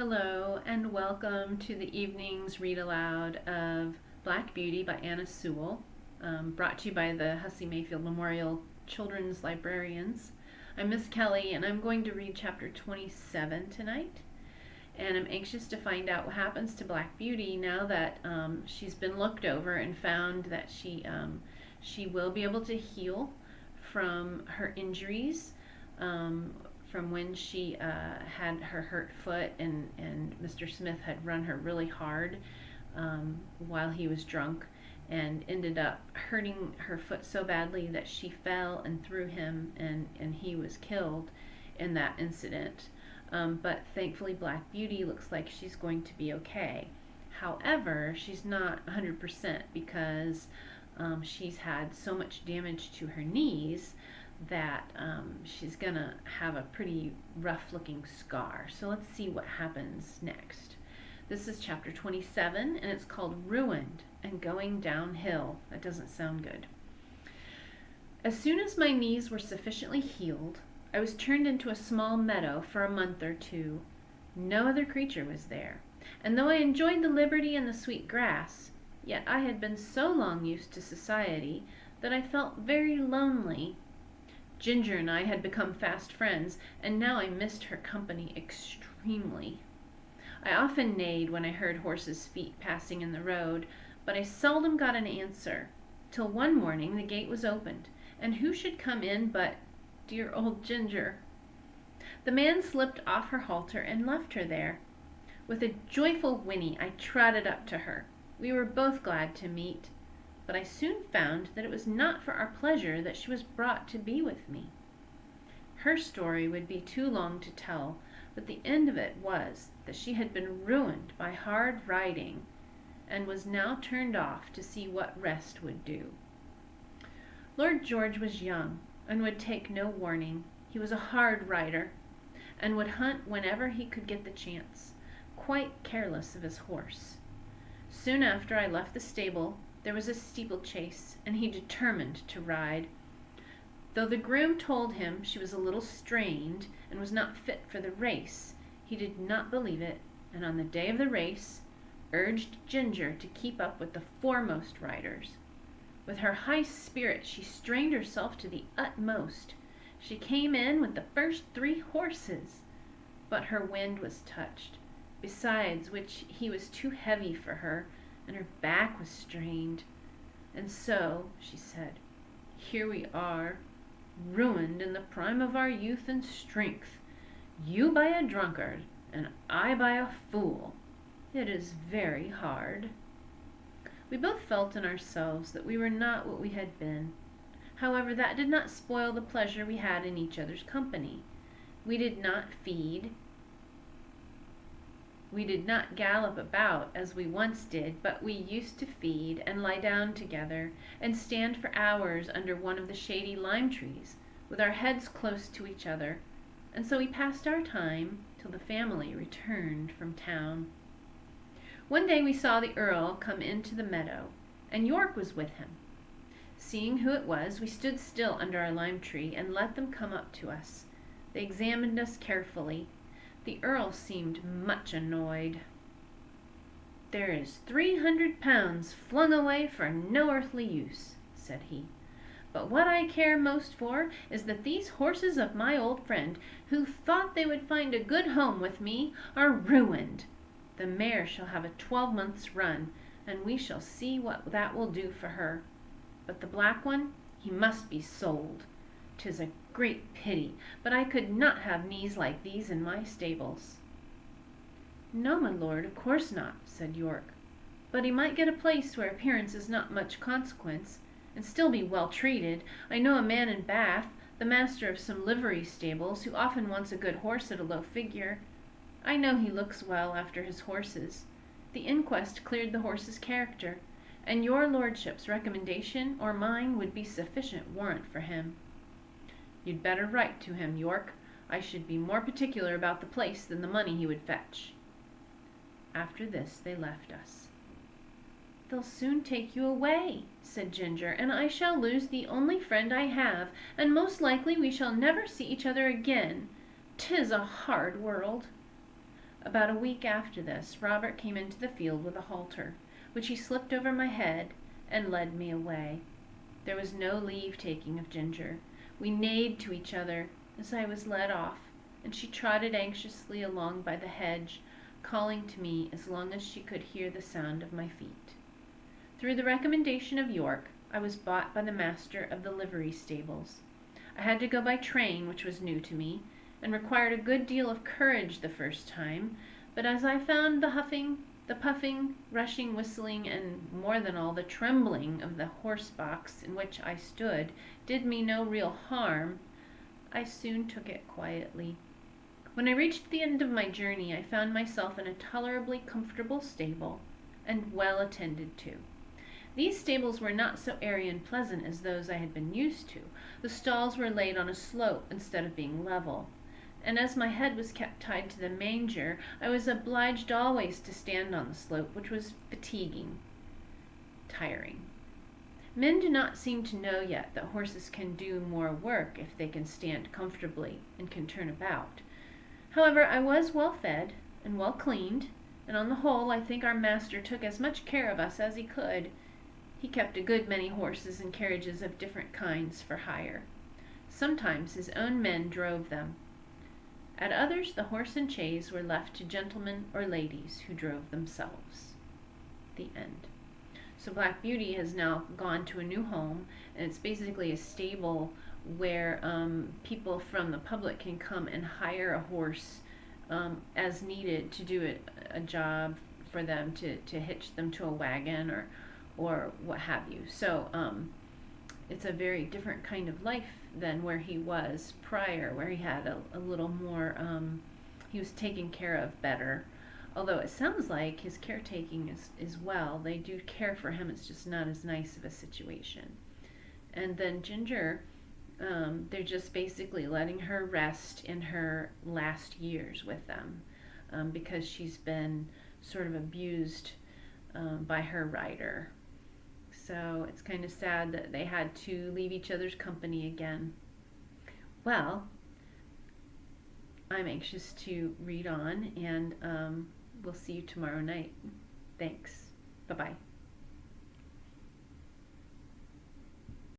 Hello, and welcome to the evening's read aloud of Black Beauty by Anna Sewell, brought to you by the Hussey-Mayfield Memorial Children's Librarians. I'm Miss Kelly, and I'm going to read chapter 27 tonight. And I'm anxious to find out what happens to Black Beauty now that she's been looked over and found that she will be able to heal from her injuries. From when she had her hurt foot and Mr. Smith had run her really hard while he was drunk and ended up hurting her foot so badly that she fell and threw him and he was killed in that incident. But thankfully Black Beauty looks like she's going to be okay. However, she's not 100% because she's had so much damage to her knees that she's gonna have a pretty rough looking scar. So let's see what happens next. This is chapter 27 and it's called Ruined and Going Downhill. That doesn't sound good. As soon as my knees were sufficiently healed, I was turned into a small meadow for a month or two. No other creature was there, and though I enjoyed the liberty and the sweet grass, yet I had been so long used to society that I felt very lonely. Ginger and I had become fast friends, and now I missed her company extremely. I often neighed when I heard horses' feet passing in the road, but I seldom got an answer, till one morning the gate was opened, and who should come in but dear old Ginger. The man slipped off her halter and left her there. With a joyful whinny I trotted up to her. We were both glad to meet. But I soon found that it was not for our pleasure that she was brought to be with me. Her story would be too long to tell, but the end of it was that she had been ruined by hard riding and was now turned off to see what rest would do. Lord George was young and would take no warning. He was a hard rider and would hunt whenever he could get the chance, quite careless of his horse. Soon after I left the stable, there was a steeplechase, and he determined to ride. Though the groom told him she was a little strained and was not fit for the race, he did not believe it, and on the day of the race urged Ginger to keep up with the foremost riders. With her high spirit she strained herself to the utmost. She came in with the first 3 horses, but her wind was touched, besides which he was too heavy for her, and her back was strained. And so, she said, here we are, ruined in the prime of our youth and strength, you by a drunkard, and I by a fool. It is very hard. We both felt in ourselves that we were not what we had been. However, that did not spoil the pleasure we had in each other's company. We did not feed. We did not gallop about as we once did, but we used to feed and lie down together and stand for hours under one of the shady lime trees with our heads close to each other, and so we passed our time till the family returned from town. One day we saw the Earl come into the meadow, and York was with him. Seeing who it was, we stood still under our lime tree and let them come up to us. They examined us carefully. The Earl seemed much annoyed. There is 300 pounds flung away for no earthly use, said he. But what I care most for is that these horses of my old friend, who thought they would find a good home with me, are ruined. The mare shall have a 12-month's run, and we shall see what that will do for her. But the black one, he must be sold. 'Tis a great pity, but I could not have knees like these in my stables. No, my lord, of course not, said York. But he might get a place where appearance is not much consequence, and still be well treated. I know a man in Bath, the master of some livery stables, who often wants a good horse at a low figure. I know he looks well after his horses. The inquest cleared the horse's character, and your lordship's recommendation or mine would be sufficient warrant for him. You'd better write to him, York. I should be more particular about the place than the money he would fetch. After this they left us. They'll soon take you away, said Ginger, and I shall lose the only friend I have, and most likely we shall never see each other again. 'Tis a hard world. About a week after this, Robert came into the field with a halter, which he slipped over my head and led me away. There was no leave-taking of Ginger. We neighed to each other as I was led off, and she trotted anxiously along by the hedge, calling to me as long as she could hear the sound of my feet. Through the recommendation of York, I was bought by the master of the livery stables. I had to go by train, which was new to me, and required a good deal of courage the first time, but as I found the huffing, the puffing, rushing, whistling, and more than all, the trembling of the horse box in which I stood did me no real harm, I soon took it quietly. When I reached the end of my journey, I found myself in a tolerably comfortable stable, and well attended to. These stables were not so airy and pleasant as those I had been used to. The stalls were laid on a slope instead of being level, and as my head was kept tied to the manger, I was obliged always to stand on the slope, which was fatiguing, tiring. Men do not seem to know yet that horses can do more work if they can stand comfortably and can turn about. However, I was well fed and well cleaned, and on the whole I think our master took as much care of us as he could. He kept a good many horses and carriages of different kinds for hire. Sometimes his own men drove them. At others, the horse and chaise were left to gentlemen or ladies who drove themselves. The end. So Black Beauty has now gone to a new home, and it's basically a stable where people from the public can come and hire a horse as needed to do a job for them, to hitch them to a wagon or what have you. So it's a very different kind of life than where he was prior, where he had a little more, he was taken care of better. Although it sounds like his caretaking is well. They do care for him, it's just not as nice of a situation. And then Ginger, they're just basically letting her rest in her last years with them, because she's been sort of abused by her rider. So it's kind of sad that they had to leave each other's company again. Well, I'm anxious to read on, and we'll see you tomorrow night. Thanks. Bye-bye.